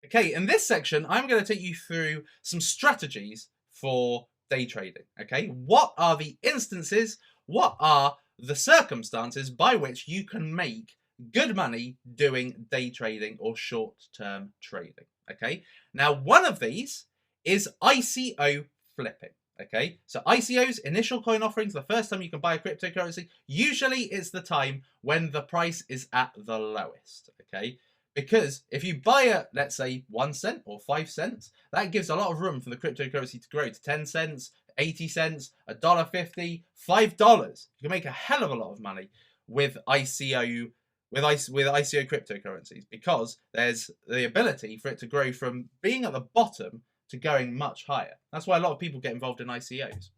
Okay, in this section, I'm going to take you through some strategies for day trading. Okay, what are the instances? What are the circumstances by which you can make good money doing day trading or short-term trading? Okay, now one of these is ICO flipping. Okay, so ICOs, initial coin offerings, the first time you can buy a cryptocurrency, usually it's the time when the price is at the lowest. Okay, because if you buy at, let's say, 1 cent or 5 cents, that gives a lot of room for the cryptocurrency to grow to 10 cents, 80 cents, $1.50, $5. You can make a hell of a lot of money with ICO with ICO cryptocurrencies because there's the ability for it to grow from being at the bottom to going much higher. That's why a lot of people get involved in ICOs.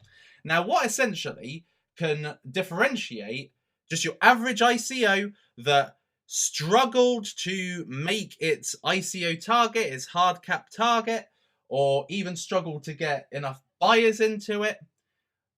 Now, what essentially can differentiate just your average ICO that struggled to make its ICO target, its hard cap target, or even struggled to get enough buyers into it?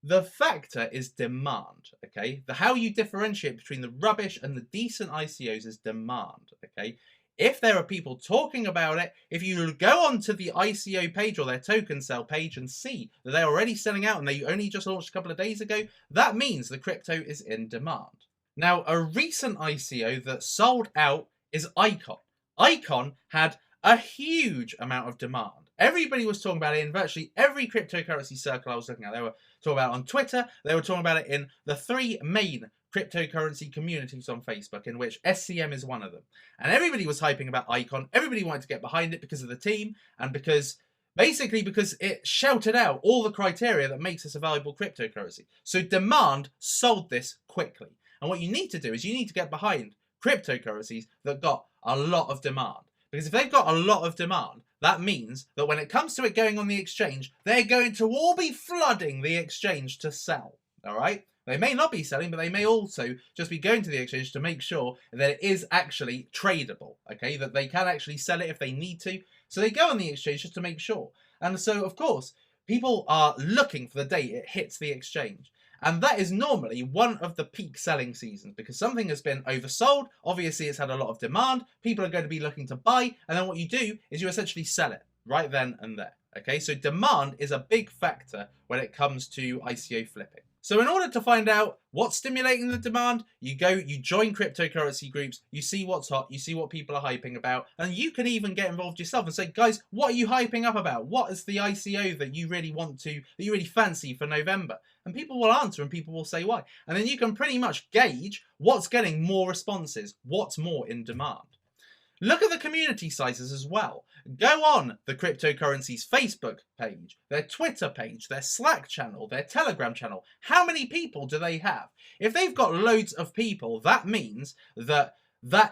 The factor is demand, okay? How you differentiate between the rubbish and the decent ICOs is demand, okay? If there are people talking about it, if you go onto the ICO page or their token sell page and see that they're already selling out and they only just launched a couple of days ago, that means the crypto is in demand. Now, a recent ICO that sold out is ICON. ICON had a huge amount of demand. Everybody was talking about it in virtually every cryptocurrency circle I was looking at. They were talking about it on Twitter. They were talking about it in the 3 main cryptocurrency communities on Facebook, in which SCM is one of them. And everybody was hyping about Icon. Everybody wanted to get behind it because of the team and because it shouted out all the criteria that makes this a valuable cryptocurrency. So demand sold this quickly. And what you need to do is you need to get behind cryptocurrencies that got a lot of demand. Because if they've got a lot of demand, that means that when it comes to it going on the exchange, they're going to all be flooding the exchange to sell. All right? They may not be selling, but they may also just be going to the exchange to make sure that it is actually tradable. Okay? That they can actually sell it if they need to. So they go on the exchange just to make sure. And so, of course, people are looking for the day it hits the exchange. And that is normally one of the peak selling seasons because something has been oversold. Obviously, it's had a lot of demand. People are going to be looking to buy. And then what you do is you essentially sell it right then and there. Okay, so demand is a big factor when it comes to ICO flipping. So in order to find out what's stimulating the demand, you join cryptocurrency groups, you see what's hot, you see what people are hyping about, and you can even get involved yourself and say, guys, what are you hyping up about? What is the ICO that you really fancy for November? And people will answer and people will say why. And then you can pretty much gauge what's getting more responses, what's more in demand. Look at the community sizes as well. Go on the cryptocurrency's Facebook page, their Twitter page, their Slack channel, their Telegram channel. How many people do they have? If they've got loads of people, that means that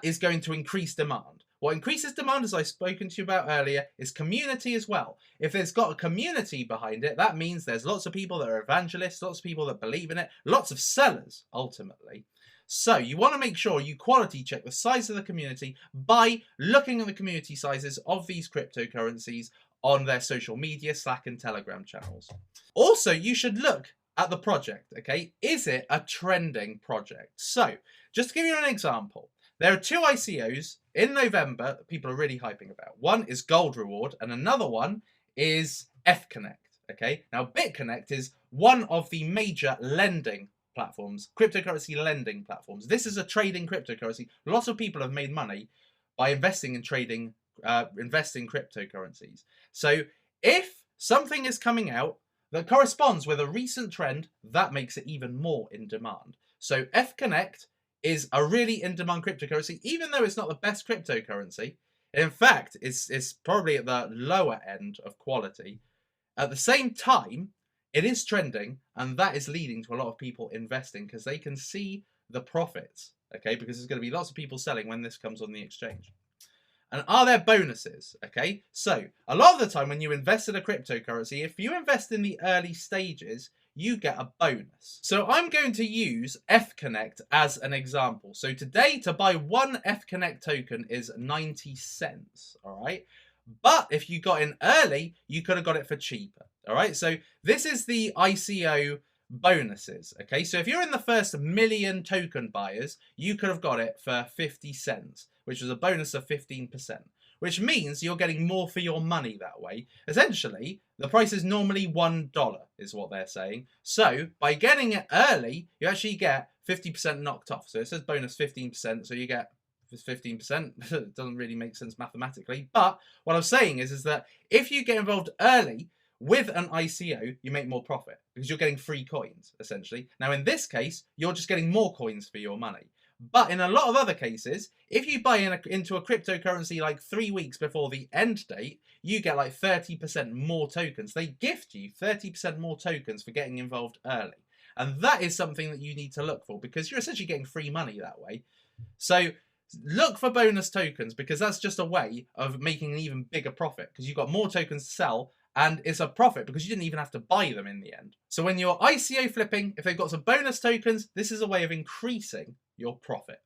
is going to increase demand. What increases demand, as I've spoken to you about earlier, is community as well. If there's got a community behind it, that means there's lots of people that are evangelists, lots of people that believe in it, lots of sellers, ultimately. So you want to make sure you quality check the size of the community by looking at the community sizes of these cryptocurrencies on their social media, Slack and Telegram channels. Also, you should look at the project, okay? Is it a trending project? So, just to give you an example, there are 2 ICOs in November that people are really hyping about. One is Gold Reward and another one is FConnect, okay? Now, BitConnect is one of the major lending platforms, cryptocurrency lending platforms. This is a trading cryptocurrency. Lots of people have made money by investing in trading, investing cryptocurrencies. So if something is coming out that corresponds with a recent trend, that makes it even more in demand. So FConnect is a really in-demand cryptocurrency, even though it's not the best cryptocurrency. In fact, it's probably at the lower end of quality. At the same time, it is trending, and that is leading to a lot of people investing because they can see the profits, okay? Because there's going to be lots of people selling when this comes on the exchange. And are there bonuses? Okay, so a lot of the time when you invest in a cryptocurrency, if you invest in the early stages, you get a bonus. So I'm going to use FConnect as an example. So today, to buy one FConnect token is 90 cents, all right? But if you got in early, you could have got it for cheaper. All right. So this is the ICO bonuses. Okay. So if you're in the first 1 million token buyers, you could have got it for 50 cents, which was a bonus of 15%. which means you're getting more for your money that way. Essentially, the price is normally $1, is what they're saying. So by getting it early, you actually get 50% knocked off. So it says bonus 15%, so you get 15%. It doesn't really make sense mathematically. But what I'm saying is that if you get involved early with an ICO, you make more profit because you're getting free coins, essentially. Now, in this case, you're just getting more coins for your money. But in a lot of other cases, if you buy into a cryptocurrency like 3 weeks before the end date, you get like 30% more tokens. They gift you 30% more tokens for getting involved early. And that is something that you need to look for because you're essentially getting free money that way. So look for bonus tokens because that's just a way of making an even bigger profit because you've got more tokens to sell and it's a profit because you didn't even have to buy them in the end. So when you're ICO flipping, if they've got some bonus tokens, this is a way of increasing your profit.